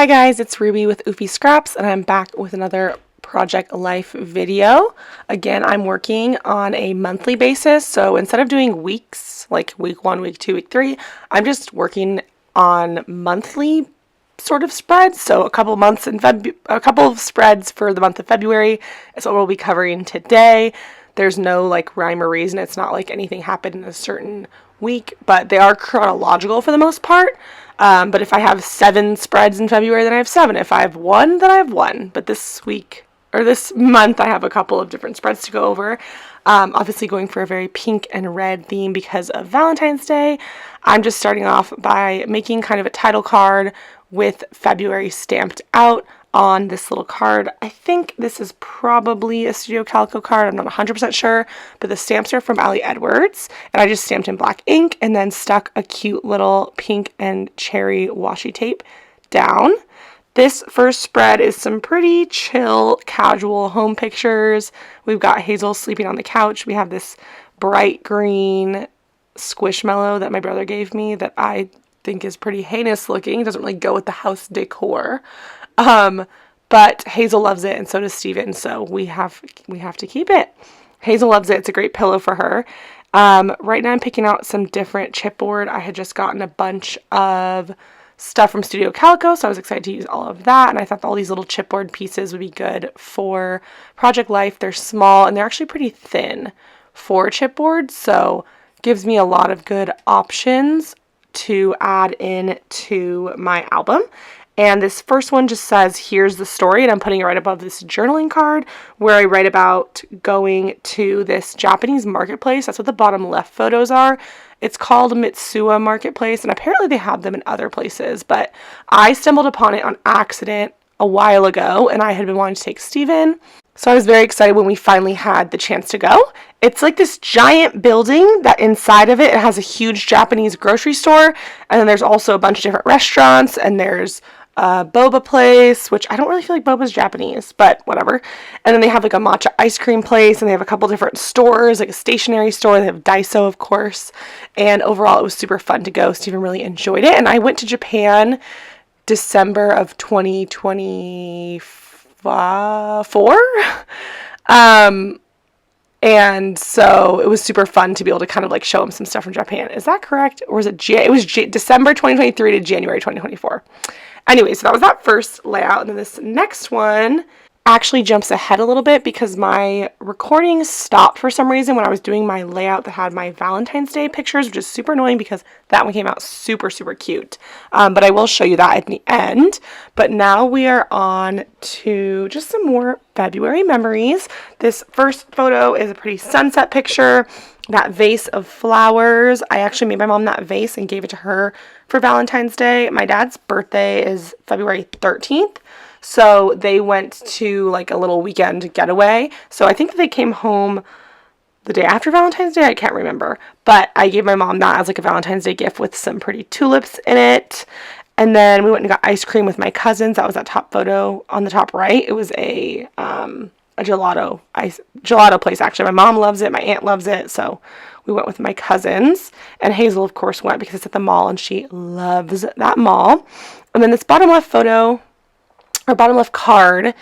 Hi guys, it's Ruby with Oofy Scraps, and I'm back with another Project Life video. Again, I'm working on a monthly basis, so instead of doing weeks, like week 1, week 2, week 3, I'm just working on monthly sort of spreads. So a couple months in a couple of spreads for the month of February is what we'll be covering today. There's no like rhyme or reason. It's not like anything happened in a certain week, but they are chronological for the most part. But if I have 7 spreads in February, then I have 7. If I have 1, then I have 1. But this week, or this month, I have a couple of different spreads to go over. Obviously going for a very pink and red theme because of Valentine's Day. I'm just starting off by making kind of a title card with February stamped out on this little card. I think this is probably a Studio Calico card. I'm not 100% sure, but the stamps are from Ali Edwards, and I just stamped in black ink and then stuck a cute little pink and cherry washi tape down. This first spread is some pretty chill, casual home pictures. We've got Hazel sleeping on the couch. We have this bright green squishmallow that my brother gave me that I think is pretty heinous looking. It doesn't really go with the house decor. But Hazel loves it, and so does Steven, so we have to keep it. Hazel loves it. It's a great pillow for her. Right now I'm picking out some different chipboard. I had just gotten a bunch of stuff from Studio Calico, so I was excited to use all of that, and I thought all these little chipboard pieces would be good for Project Life. They're small, and they're actually pretty thin for chipboard, so gives me a lot of good options to add in to my album. And this first one just says, here's the story, and I'm putting it right above this journaling card where I write about going to this Japanese marketplace. That's what the bottom left photos are. It's called Mitsuwa Marketplace, and apparently they have them in other places, but I stumbled upon it on accident a while ago, and I had been wanting to take Steven. So I was very excited when we finally had the chance to go. It's like this giant building that inside of it has a huge Japanese grocery store, and then there's also a bunch of different restaurants, and there's boba place, which I don't really feel like boba's Japanese, but whatever. And then they have like a matcha ice cream place, and they have a couple different stores, like a stationery store. They have Daiso, of course. And overall, it was super fun to go. Steven really enjoyed it. And I went to Japan December of 2024. And so it was super fun to be able to kind of like show him some stuff from Japan. Is that correct? Or was it December 2023 to January 2024? Anyway, so that was that first layout, and then this next one actually jumps ahead a little bit because my recording stopped for some reason when I was doing my layout that had my Valentine's Day pictures, which is super annoying because that one came out super, super cute. But I will show you that at the end. But now we are on to just some more February memories. This first photo is a pretty sunset picture. That vase of flowers, I actually made my mom that vase and gave it to her for Valentine's Day. My dad's birthday is February 13th, so they went to like a little weekend getaway. So I think they came home the day after Valentine's Day. I can't remember, but I gave my mom that as like a Valentine's Day gift with some pretty tulips in it. And then we went and got ice cream with my cousins. That was that top photo on the top right. It was a gelato place, actually. My mom loves it, my aunt loves it, so we went with my cousins, and Hazel of course went because it's at the mall and she loves that mall. And then this bottom left photo, or bottom left card,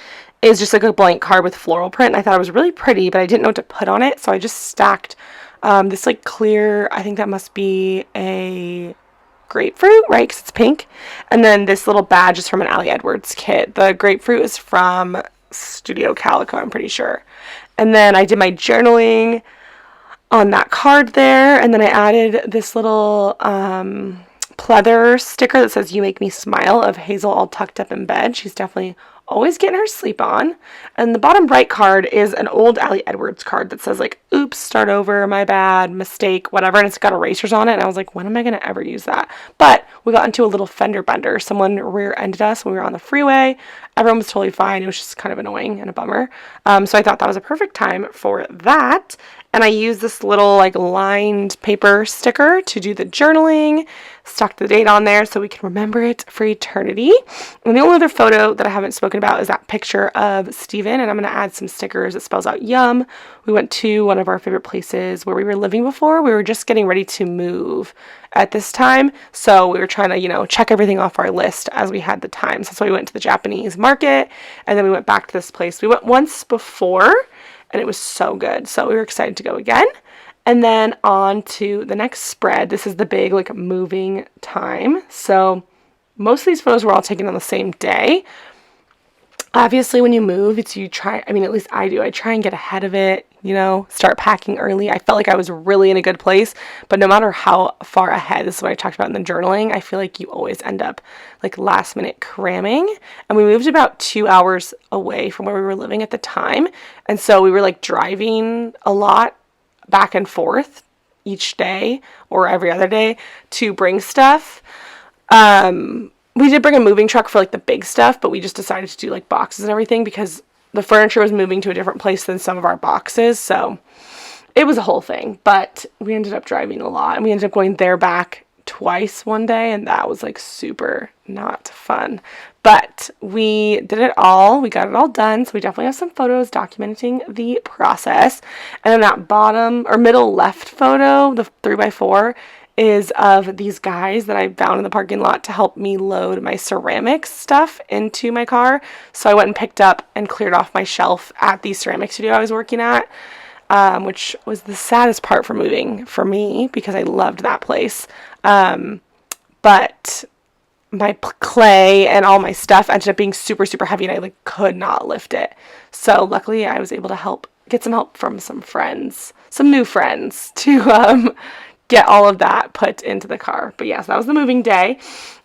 is just like a blank card with floral print, and I thought it was really pretty, but I didn't know what to put on it, so I just stacked this like clear, I think that must be a grapefruit, right, because it's pink, and then this little badge is from an Ali Edwards kit. The grapefruit is from Studio Calico, I'm pretty sure. And then I did my journaling on that card there, and then I added this little pleather sticker that says "You make me smile" of Hazel all tucked up in bed. She's definitely always getting her sleep on. And the bottom right card is an old Ali Edwards card that says like, oops, start over, my bad, mistake, whatever, and it's got erasers on it, and I was like, when am I going to ever use that? But we got into a little fender bender. Someone rear-ended us when we were on the freeway. Everyone was totally fine. It was just kind of annoying and a bummer. So I thought that was a perfect time for that. And I used this little like lined paper sticker to do the journaling, stuck the date on there so we can remember it for eternity. And the only other photo that I haven't spoken about is that picture of Steven, and I'm going to add some stickers that spells out yum. We went to one of our favorite places where we were living before. We were just getting ready to move at this time, so we were trying to, check everything off our list as we had the time. So that's why we went to the Japanese market, and then we went back to this place. We went once before, and it was so good, so we were excited to go again. And then on to the next spread. This is the big like moving time. So most of these photos were all taken on the same day. Obviously, when you move, at least I do. I try and get ahead of it, start packing early. I felt like I was really in a good place, but no matter how far ahead, this is what I talked about in the journaling, I feel like you always end up like last minute cramming. And we moved about 2 hours away from where we were living at the time. And so we were like driving a lot back and forth each day or every other day to bring stuff. We did bring a moving truck for like the big stuff, but we just decided to do like boxes and everything because the furniture was moving to a different place than some of our boxes. So it was a whole thing, but we ended up driving a lot, and we ended up going there back twice one day, and that was like super not fun. But we did it all. We got it all done. So we definitely have some photos documenting the process. And then that bottom or middle left photo, the 3x4, is of these guys that I found in the parking lot to help me load my ceramics stuff into my car. So I went and picked up and cleared off my shelf at the ceramic studio I was working at, which was the saddest part for moving for me because I loved that place. But my clay and all my stuff ended up being super, super heavy, and I like could not lift it. So luckily I was able to get some help from some new friends to get all of that put into the car. But yes, that was the moving day.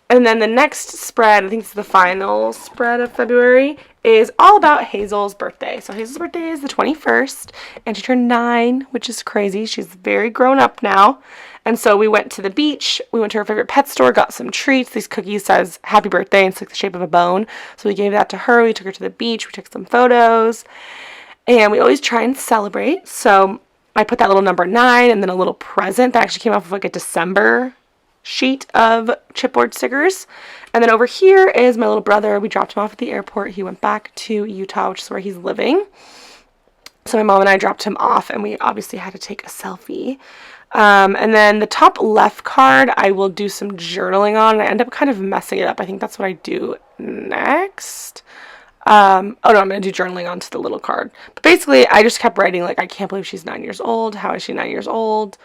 And then the next spread, I think it's the final spread of February, is all about Hazel's birthday. So Hazel's birthday is the 21st, and she turned 9, which is crazy. She's very grown up now. And so we went to the beach. We went to her favorite pet store, got some treats. These cookies says happy birthday, and it's like the shape of a bone. So we gave that to her. We took her to the beach. We took some photos. And we always try and celebrate. So I put that little number 9 and then a little present that actually came off of like a December sheet of chipboard stickers. And then over here is my little brother. We dropped him off at the airport. He went back to Utah, which is where he's living. So my mom and I dropped him off, and we obviously had to take a selfie. And then the top left card, I will do some journaling on, and I end up kind of messing it up. I think that's what I do next. I'm going to do journaling onto the little card. But basically, I just kept writing, like, I can't believe she's 9 years old. How is she 9 years old?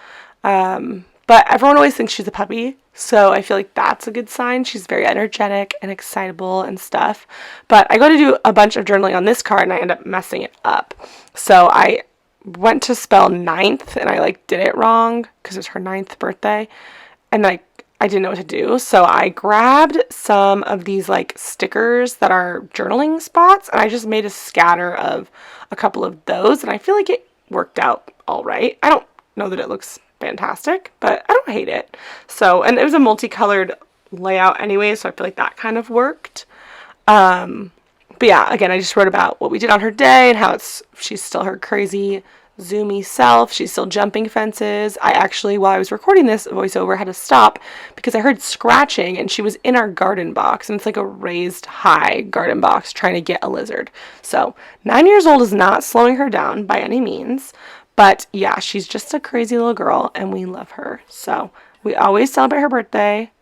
But everyone always thinks she's a puppy, so I feel like that's a good sign. She's very energetic and excitable and stuff. But I go to do a bunch of journaling on this card, and I end up messing it up. So I went to spell 9th, and I did it wrong because it's her 9th birthday, and I didn't know what to do. So I grabbed some of these stickers that are journaling spots, and I just made a scatter of a couple of those, and I feel like it worked out all right. I don't know that it looks fantastic, but I don't hate it. So, and it was a multicolored layout anyway, so I feel like that kind of worked. But yeah, again, I just wrote about what we did on her day and how she's still her crazy zoomy self. She's still jumping fences. I actually, while I was recording this voiceover, had to stop because I heard scratching, and she was in our garden box, and it's like a raised high garden box trying to get a lizard. So 9 years old is not slowing her down by any means, but yeah, she's just a crazy little girl, and we love her. So we always celebrate her birthday.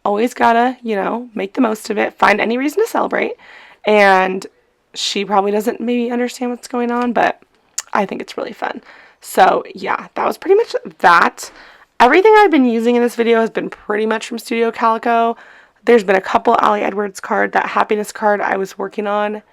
Always gotta, make the most of it, find any reason to celebrate. And she probably doesn't maybe understand what's going on, but I think it's really fun. So yeah, that was pretty much that. Everything I've been using in this video has been pretty much from Studio Calico. There's been a couple Allie Edwards card. That happiness card I was working on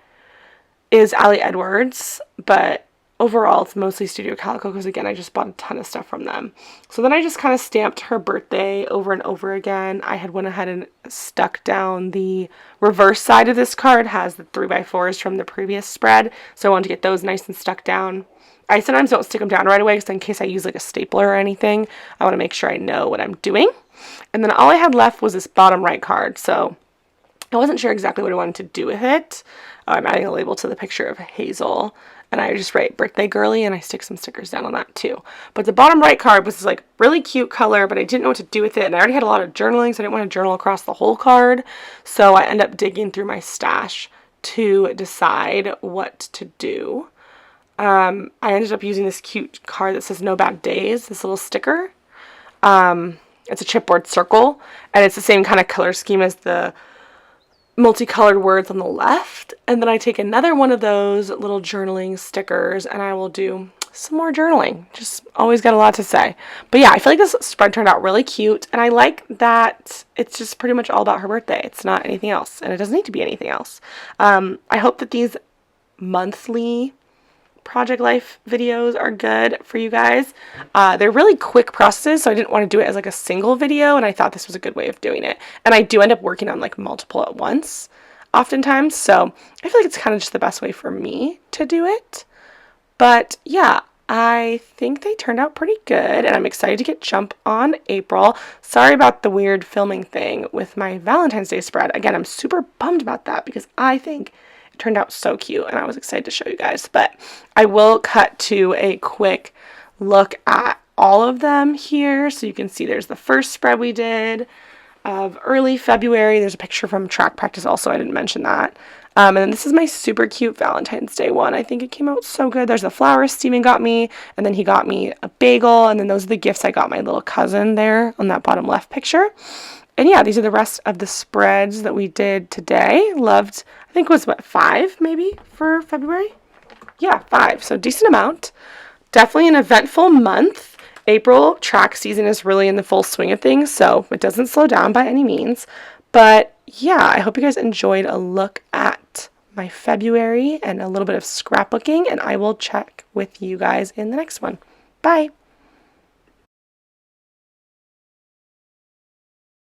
is Allie Edwards, but overall it's mostly Studio Calico because, again, I just bought a ton of stuff from them. So then I just kind of stamped her birthday over and over again. I had went ahead and stuck down the reverse side of this card, has the 3x4s from the previous spread, so I wanted to get those nice and stuck down. I sometimes don't stick them down right away because in case I use a stapler or anything, I want to make sure I know what I'm doing. And then all I had left was this bottom right card, so I wasn't sure exactly what I wanted to do with it. I'm adding a label to the picture of Hazel. And I just write birthday girly and I stick some stickers down on that too. But the bottom right card was this like really cute color, but I didn't know what to do with it. And I already had a lot of journaling, so I didn't want to journal across the whole card. So I end up digging through my stash to decide what to do. I ended up using this cute card that says no bad days, this little sticker. It's a chipboard circle, and it's the same kind of color scheme as the multicolored words on the left. And then I take another one of those little journaling stickers and I will do some more journaling. Just always got a lot to say. But yeah, I feel like this spread turned out really cute, and I like that it's just pretty much all about her birthday. It's not anything else, and it doesn't need to be anything else. I hope that these monthly project life videos are good for you guys. They're really quick processes, so I didn't want to do it as like a single video, and I thought this was a good way of doing it. And I do end up working on like multiple at once oftentimes, so I feel like it's kind of just the best way for me to do it. But yeah, I think they turned out pretty good, and I'm excited to get jump on April. Sorry about the weird filming thing with my Valentine's Day spread. Again, I'm super bummed about that because I think turned out so cute and I was excited to show you guys. But I will cut to a quick look at all of them here so you can see there's the first spread we did of early February. There's a picture from track practice also, I didn't mention that. And then this is my super cute Valentine's Day one. I think it came out so good. There's the flowers Steven got me, and then he got me a bagel, and then those are the gifts I got my little cousin there on that bottom left picture. And yeah, these are the rest of the spreads that we did today. Loved, I think it was what, 5 maybe for February? Yeah, 5. So decent amount. Definitely an eventful month. April track season is really in the full swing of things, so it doesn't slow down by any means. But yeah, I hope you guys enjoyed a look at my February and a little bit of scrapbooking, and I will check with you guys in the next one. Bye.